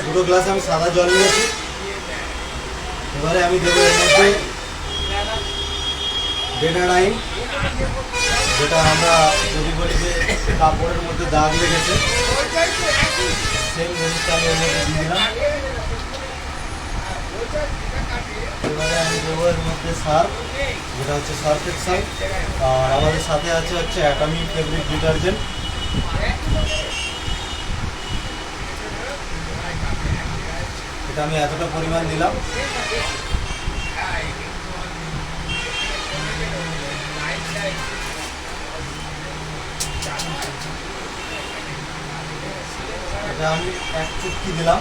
দুটো গ্লাস আমি সাদা জল নিয়েছি। এবারে আমি দেবো এর মধ্যে বেটাডাইন, যেটা আমরা যদি বলি যে কাপড়ের মধ্যে দাগ লেগেছে, সেম জিনিসটা আমি এর মধ্যে দিয়ে দিলাম। এবারে আমি দেবো এর মধ্যে সার্ফ, যেটা হচ্ছে সার্ফ এক্সাইড, আর আমাদের সাথে আছে হচ্ছে অ্যাটমিক ফেব্রিক ডিটারজেন্ট। এটা আমি এতটা পরিমাণ দিলাম। এটা আমি 1 চুটকি দিলাম,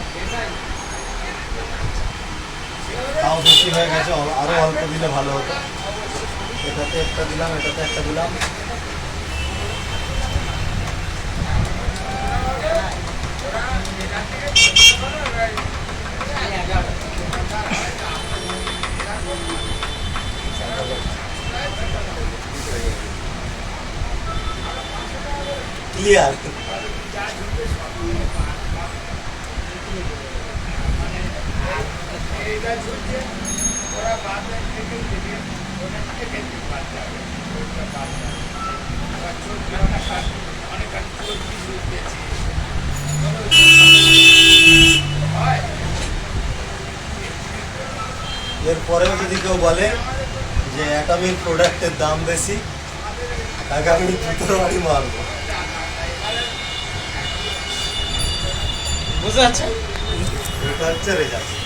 তাও বেশি হয়ে গেছে, আরো অল্প দিলে ভালো হতো। এটাতে একটা দিলাম, এটাতে একটা দিলাম। ক্লিয়ার। এরপরেও যদি কেউ বলে যে অ্যাটমিক প্রোডাক্টের দাম বেশি, তাকে আমি জুতোর বাড়ি মারবো। বুঝতে পারছেন? এটা হচ্ছে রেজাল্ট।